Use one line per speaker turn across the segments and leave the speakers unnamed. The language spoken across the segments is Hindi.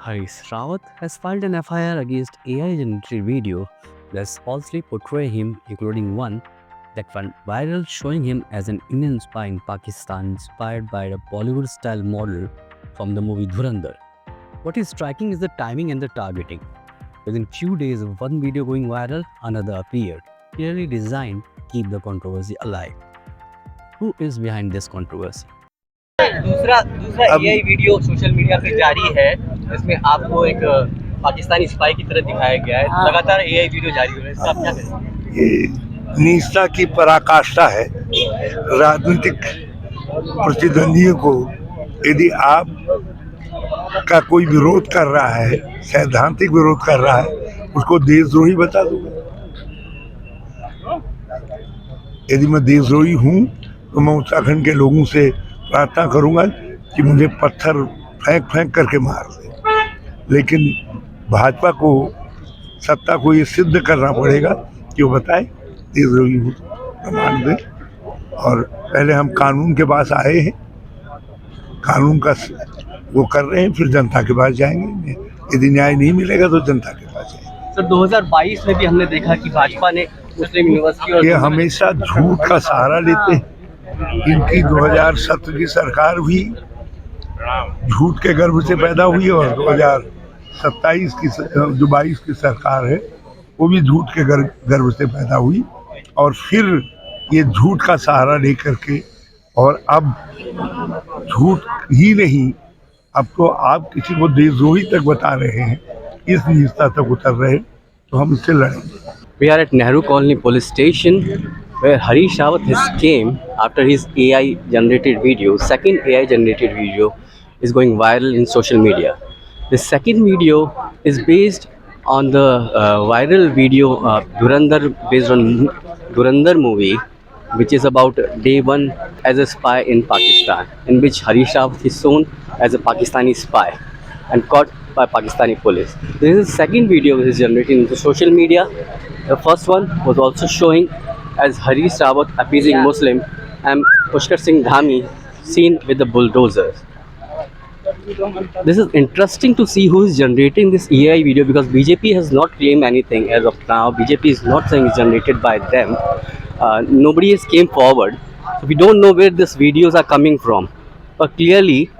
Haris Rawat has filed an FIR against AI-generated video that falsely portray him, including one that went viral showing him as an Indian spy in Pakistan inspired by a Bollywood-style model from the movie Dhurandhar. What is striking is the timing and the targeting. Within few days of one video going viral, another appeared, clearly designed to keep the controversy alive. Who is behind this controversy?
दूसरा दूसरा एआई वीडियो सोशल मीडिया पे जारी है। इसमें आपको एक पाकिस्तानी स्पाई की तरह दिखाया गया है। लगातार एआई वीडियो जारी हो रहा है, इसका आप क्या कहेंगे?
ये नीचता की पराकाष्ठा है। राजनीतिक प्रतिद्वंदियों को यदि आप का कोई विरोध कर रहा है, सैद्धांतिक विरोध कर रहा है, उसको देशद्रोही बता दूंगा। यदि मैं देशद्रोही हूँ तो मैं उत्तराखंड के लोगों से प्रार्थना करूंगा कि मुझे पत्थर फेंक फेंक करके मार दे। लेकिन भाजपा को, सत्ता को ये सिद्ध करना पड़ेगा कि वो बताए देशद्रोही हूँ तो प्रमाण दे। और पहले हम कानून के पास आए हैं, कानून का वो कर रहे हैं, फिर जनता के पास जाएंगे। यदि न्याय नहीं मिलेगा तो जनता के पास जाएंगे।
सर 2022 में भी हमने देखा कि भाजपा ने मुस्लिम यूनिवर्सिटी और
ये हमेशा झूठ का सहारा लेते हैं। इनकी 2007 की सरकार भी झूठ के गर्भ से पैदा हुई और 2027 की जो 22 की सरकार है वो भी झूठ के गर्भ से पैदा हुई। और फिर ये झूठ का सहारा लेकर के, और अब झूठ ही नहीं, अब तो आप किसी को देशद्रोही तक बता रहे हैं, इस नीचता तक उतर रहे हैं, तो हम इससे लड़ेंगे।
We are at Nehru Colony Police Station where Harish Rawat has came after his AI generated video. Second AI generated video is going viral in social media. The second video is based on the viral video Dhurandhar, based on Dhurandhar movie, which is about day one as a spy in Pakistan, in which Harish Rawat is shown as a Pakistani spy and caught by Pakistani police. This is the second video which is generated into social media. The first one was also showing as Harish Rawat appeasing Muslim and Pushkar Singh Dhami seen with the bulldozers. This is interesting to see who is generating this AI video, because BJP has not claimed anything as of now. BJP is not saying it's generated by them. Nobody has came forward. So we don't know where these videos are coming from. But clearly,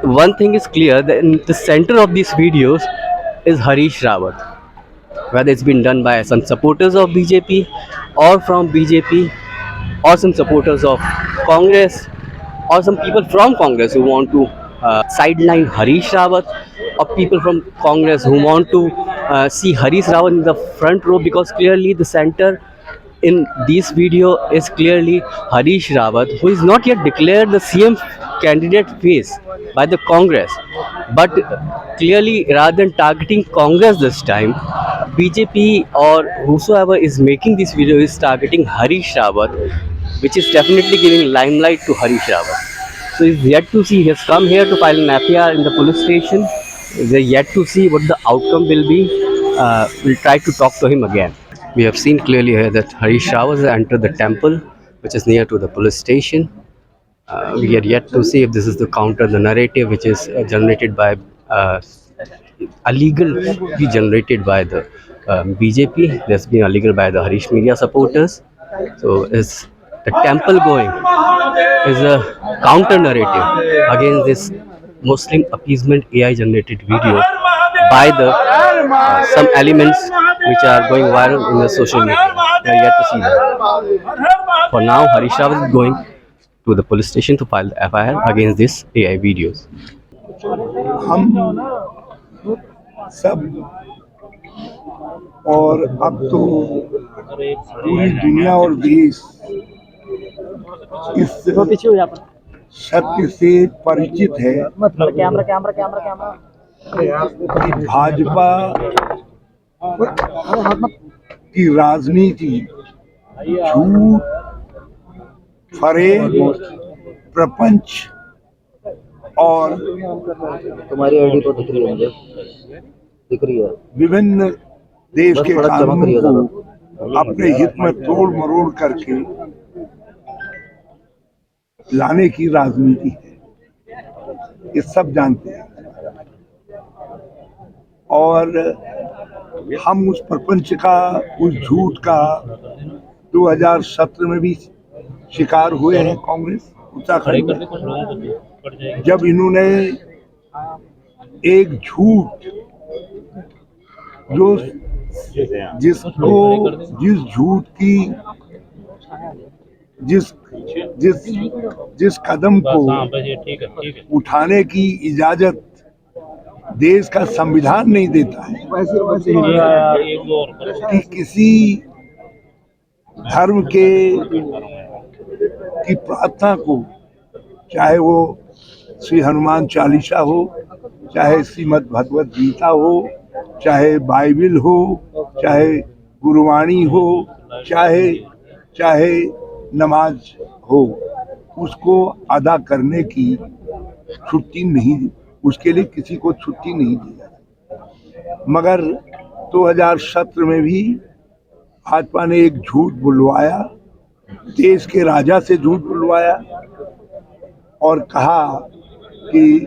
one thing is clear, that in the center of these videos is Harish Rawat. Whether it's been done by some supporters of BJP or from BJP or some supporters of Congress or some people from Congress who want to sideline Harish Rawat, or people from Congress who want to see Harish Rawat in the front row, because clearly the center in this video is clearly Harish Rawat, who is not yet declared the CM candidate face by the Congress. But clearly, rather than targeting Congress this time, BJP or whosoever is making this video is targeting Harish Rawat, which is definitely giving limelight to Harish Rawat. So he's yet to see. He has come here to file an FIR in the police station. We're yet to see what the outcome will be. We'll try to talk to him again. We have seen clearly here that Harish Rawat has entered the temple, which is near to the police station. We are yet to see if this is the counter, the narrative which is generated by illegally generated by the BJP. That's been illegal by the Harish media supporters. So is the temple going is a counter narrative against this Muslim appeasement AI generated video by the some elements which are going viral in the social media. We are yet to see that. For now, Harish Rawat is going to the police station to file the FIR against these AI videos.
हम सब, और अब तो पूरी दुनिया और देश इस सत्य से परिचित है कि भाजपा की राजनीति झूठ, फरेब, प्रपंच और
तुम्हारी आईडी तो दिख रही है, मुझे दिख रही है,
विभिन्न देश के कानून को अपने हित में तोड़ मरोड़ करके लाने की राजनीति है। ये सब जानते हैं। और हम उस प्रपंच का, उस झूठ का 2017 में भी शिकार हुए हैं। कांग्रेस उत्तराखंड में जब इन्होंने एक झूठ जो जिस झूठ की जिस जिस जिस कदम को उठाने की इजाजत देश का संविधान नहीं देता है कि किसी धर्म के की प्रार्थना को, चाहे वो श्री हनुमान चालीसा हो, चाहे श्रीमद् भगवत गीता हो, चाहे बाइबिल हो, चाहे गुरुवाणी हो, चाहे नमाज हो, उसको अदा करने की छुट्टी नहीं, उसके लिए किसी को छुट्टी नहीं दी जाती। मगर 2017 में भी भाजपा ने एक झूठ बुलवाया, देश के राजा से झूठ बुलवाया और कहा कि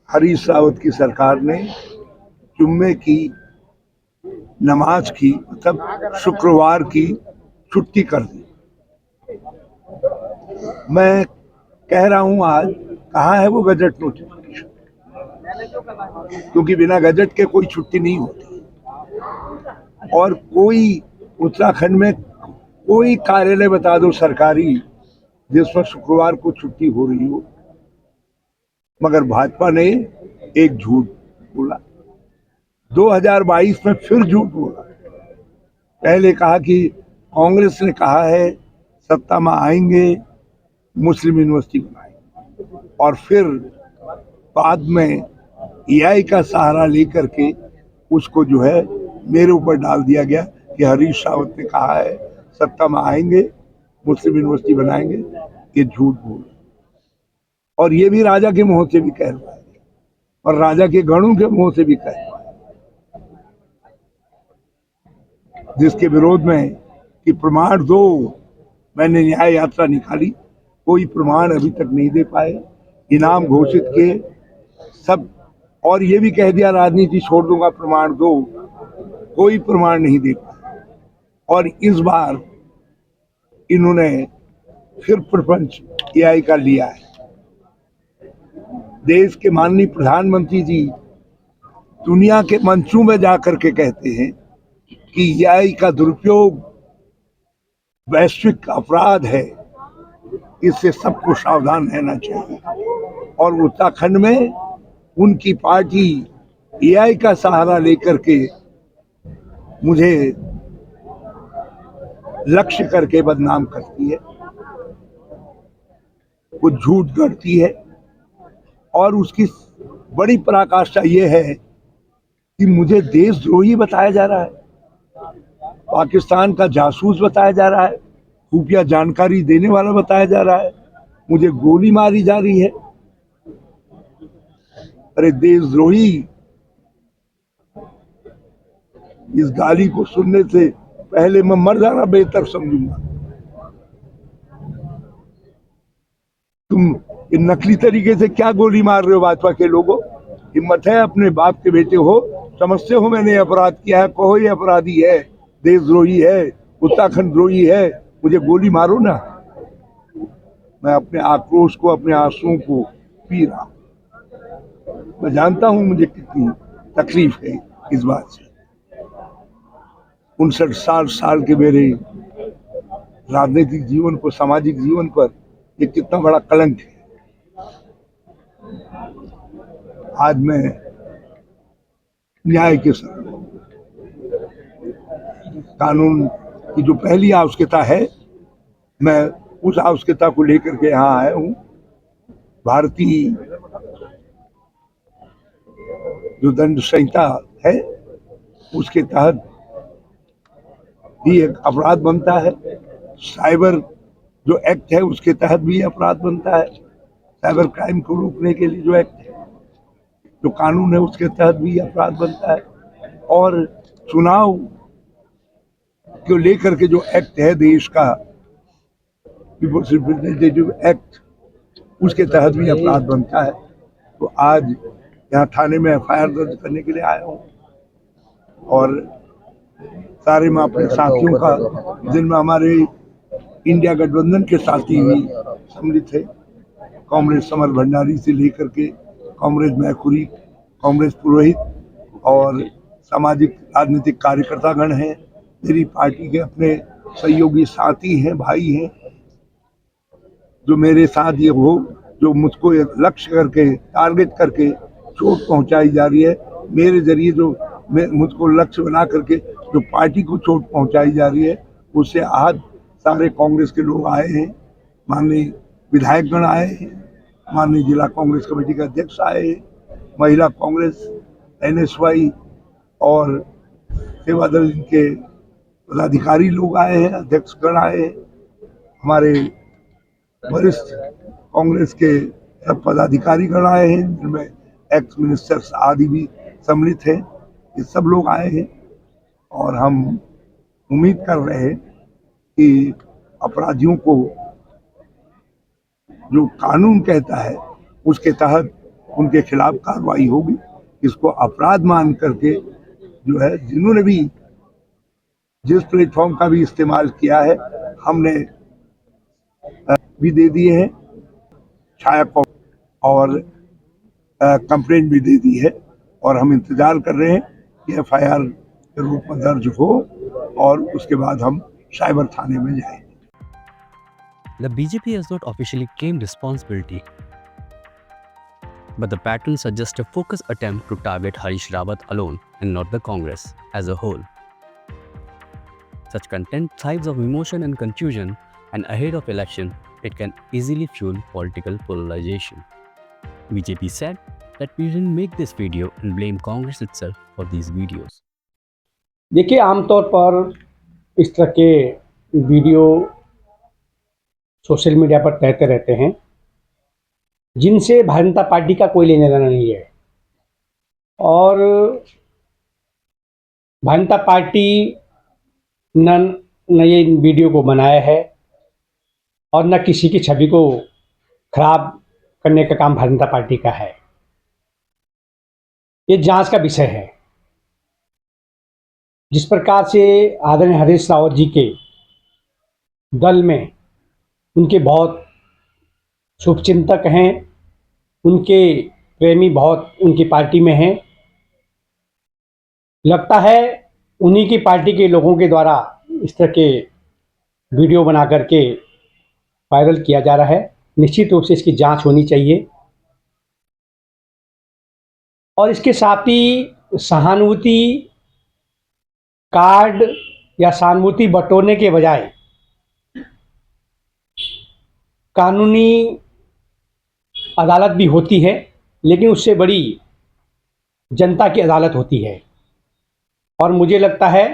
हरीश रावत की सरकार ने जुम्मे की नमाज की, मतलब शुक्रवार की छुट्टी कर दी। मैं कह रहा हूं आज कहाँ है वो गजट नोटिफिकेशन, क्योंकि बिना गजट के कोई छुट्टी नहीं होती। और कोई उत्तराखंड में कोई कार्यालय बता दो सरकारी जिस पर शुक्रवार को छुट्टी हो रही हो। मगर भाजपा ने एक झूठ बोला, 2022 में फिर झूठ बोला। पहले कहा कि कांग्रेस ने कहा है सत्ता में आएंगे मुस्लिम यूनिवर्सिटी बनाएंगे, और फिर बाद में एआई का सहारा लेकर के उसको जो है मेरे ऊपर डाल दिया गया कि हरीश रावत ने कहा है सत्ता में आएंगे मुस्लिम यूनिवर्सिटी बनाएंगे। ये झूठ बोल, और ये भी राजा के मुंह से भी कह रहा है और राजा के गणों के मुंह से भी कह रहा है, जिसके विरोध में कि प्रमाण दो। मैंने न्याय यात्रा निकाली, कोई प्रमाण अभी तक नहीं दे पाए, इनाम घोषित किए सब, और ये भी कह दिया राजनीति छोड़ दूंगा, प्रमाण दो, कोई प्रमाण नहीं दे पाए। और इस बार इन्होंने फिर प्रपंच एआई का लिया है। देश के माननीय प्रधानमंत्री जी दुनिया के मंचों में जाकर के कहते हैं कि एआई का दुरुपयोग वैश्विक अपराध है, इससे सबको सावधान रहना चाहिए। और उत्तराखंड में उनकी पार्टी एआई का सहारा लेकर के मुझे लक्ष्य करके बदनाम करती है, वो झूठ गढ़ती है। और उसकी बड़ी पराकाष्ठा ये है कि मुझे देशद्रोही बताया जा रहा है, पाकिस्तान का जासूस बताया जा रहा है, खुफिया जानकारी देने वाला बताया जा रहा है, मुझे गोली मारी जा रही है। अरे देशद्रोही, इस गाली को सुनने से पहले मैं मर जाना बेहतर समझूंगा। तुम इन नकली तरीके से क्या गोली मार रहे हो भाजपा के लोगों? हिम्मत है, अपने बाप के बेटे हो, समझते हो मैंने अपराध किया है, कहो ये अपराधी है, देशद्रोही है, उत्तराखंड द्रोही है, मुझे गोली मारो ना। मैं अपने आक्रोश को, अपने आंसुओं को पी रहा हूं। मैं जानता हूं मुझे कितनी तकलीफ है इस बात से। 59 साल के मेरे राजनीतिक जीवन को, सामाजिक जीवन पर ये कितना बड़ा कलंक है। आज मैं न्याय के साथ, कानून की जो पहली आवश्यकता है, मैं उस आवश्यकता को लेकर के यहाँ आया हूँ। भारतीय जो दंड संहिता है उसके तहत भी एक अपराध बनता है, साइबर जो एक्ट है उसके तहत भी अपराध बनता है, साइबर क्राइम को रोकने के लिए जो एक्ट है, जो कानून है उसके तहत भी अपराध बनता है। और चुनाव को लेकर के जो एक्ट है देश का, पीपल्स रिप्रेजेंटेटिव एक्ट, उसके तहत भी अपराध बनता है। तो आज यहाँ थाने में एफआईआर दर्ज करने के लिए आया हूँ। और सारे मैं अपने साथियों का, जिनमें हमारे इंडिया गठबंधन के साथी भी सम्मिलित थे, कांग्रेस समर भंडारी से लेकर के कांग्रेस मैखुरी, कांग्रेस पुरोहित और सामाजिक राजनीतिक कार्यकर्तागण हैं, मेरी पार्टी के अपने सहयोगी साथी हैं, भाई हैं, जो मेरे साथ ये हो, जो मुझको एक लक्ष्य करके, टारगेट करके चोट पहुंचाई जा रही है, मेरे जरिए जो मुझको लक्ष्य बना करके जो पार्टी को चोट पहुंचाई जा रही है, उससे आज सारे कांग्रेस के लोग आए हैं, माननीय विधायकगण आए हैं, माननीय जिला कांग्रेस कमेटी के अध्यक्ष आए हैं, महिला कांग्रेस, एनएसवाई और सेवादल के पदाधिकारी लोग आए हैं, अध्यक्षगण आए हैं, हमारे वरिष्ठ कांग्रेस के सब पदाधिकारीगण आए हैं, जिनमें एक्स मिनिस्टर्स आदि भी सम्मिलित हैं। ये सब लोग आए हैं और हम उम्मीद कर रहे हैं कि अपराधियों को जो कानून कहता है उसके तहत उनके खिलाफ कार्रवाई होगी। इसको अपराध मान करके जो है, जिन्होंने भी जिस प्लेटफॉर्म का भी इस्तेमाल किया है, हमने भी दे दिए हैं, छाया और कंप्लेंट भी दे दी है और हम इंतजार कर रहे हैं कि एफआईआर के रूप में दर्ज हो और उसके बाद हम साइबर थाने में जाएं।
The BJP has not officially claimed responsibility, but the pattern suggests a focused attempt to target Harish Rawat alone and not the Congress as a whole. Such content thrives on emotion and confusion, and ahead of election, it can easily fuel political polarization. BJP said that we didn't make this video and blame Congress itself for these videos.
देखिए, आमतौर पर इस तरह के वीडियो सोशल मीडिया पर तैरते रहते हैं, जिनसे भारतीय जनता पार्टी का कोई लेना देना नहीं है और भारतीय जनता पार्टी न ये वीडियो को बनाया है और न किसी की छवि को खराब करने का काम भारतीय जनता पार्टी का है। ये जांच का विषय है। जिस प्रकार से आदरणीय हरीश रावत जी के दल में उनके बहुत शुभचिंतक हैं, उनके प्रेमी बहुत उनकी पार्टी में हैं, लगता है उन्हीं की पार्टी के लोगों के द्वारा इस तरह के वीडियो बना करके वायरल किया जा रहा है। निश्चित रूप से इसकी जांच होनी चाहिए और इसके साथ ही सहानुभूति कार्ड या सहानुभूति बटोरने के बजाय कानूनी अदालत भी होती है, लेकिन उससे बड़ी जनता की अदालत होती है और मुझे लगता है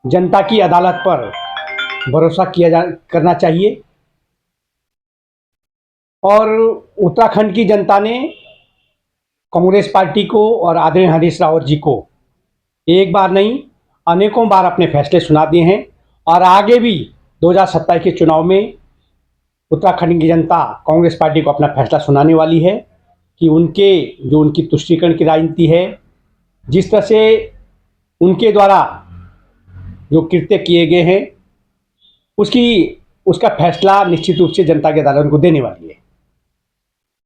जनता की अदालत पर भरोसा करना चाहिए। और उत्तराखंड की जनता ने कांग्रेस पार्टी को और आदरणीय हरीश रावत जी को एक बार नहीं अनेकों बार अपने फैसले सुना दिए हैं और आगे भी 2027 के चुनाव में उत्तराखंड की जनता कांग्रेस पार्टी को अपना फैसला सुनाने वाली है कि उनकी तुष्टीकरण की राजनीति है, जिस तरह से उनके द्वारा जो कृत्य किए गए हैं उसका फैसला निश्चित रूप से जनता की अदालत को देने वाली है।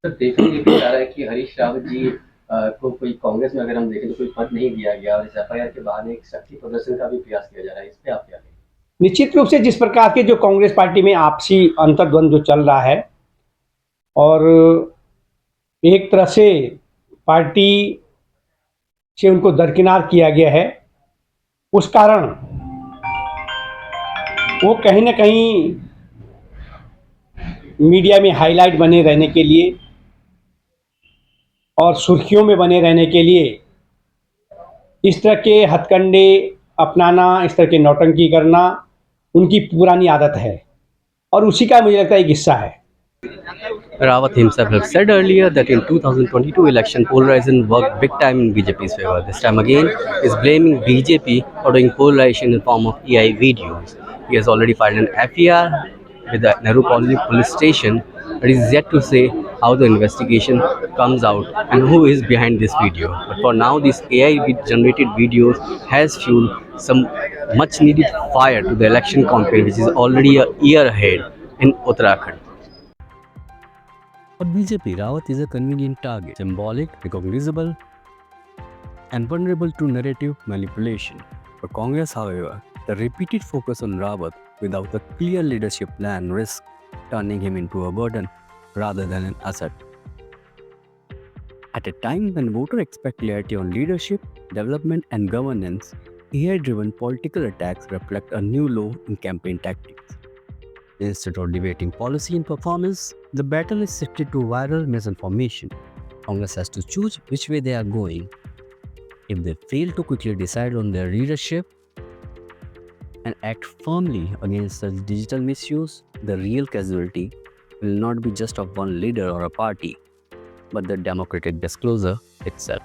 सर, देखा जा रहा है कि हरीश रावत जी को कोई कांग्रेस में अगर हम देखें तो कोई पद नहीं दिया गया और इस एफआईआर के बाद एक शक्ति प्रदर्शन का भी प्रयास किया जा रहा है, इस पे आप क्या कहेंगे?
निश्चित रूप से जिस प्रकार के जो कांग्रेस पार्टी में आपसी अंतर्द्वंद जो चल रहा है और एक तरह से पार्टी से उनको दरकिनार किया गया है, उस कारण वो कहीं ना कहीं मीडिया में हाईलाइट बने रहने के लिए और सुर्खियों में बने रहने के लिए इस तरह के हथकंडे अपनाना, इस तरह के नौटंकी करना उनकी पुरानी आदत है और उसी का मुझे लगता है एक हिस्सा है।
Rawat himself have said earlier that in 2022 election polarization worked big time in BJP's favor. This time again is blaming BJP for doing polarization in form of AI videos. He has already filed an FIR with the Nehru Colony Police Station It is yet to say how the investigation comes out and who is behind this video. But for now, this AI generated videos has fueled some much needed fire to the election campaign, which is already a year ahead in Uttarakhand.
For BJP, Rawat is a convenient target, symbolic, recognizable, and vulnerable to narrative manipulation. For Congress, however, the repeated focus on Rawat without a clear leadership plan risks turning him into a burden rather than an asset. At a time when voters expect clarity on leadership, development, and governance, AI-driven political attacks reflect a new low in campaign tactics. Instead of debating policy and performance, the battle is shifted to viral misinformation. Congress has to choose which way they are going. If they fail to quickly decide on their leadership and act firmly against such digital misuse, the real casualty will not be just of one leader or a party, but the democratic disclosure itself.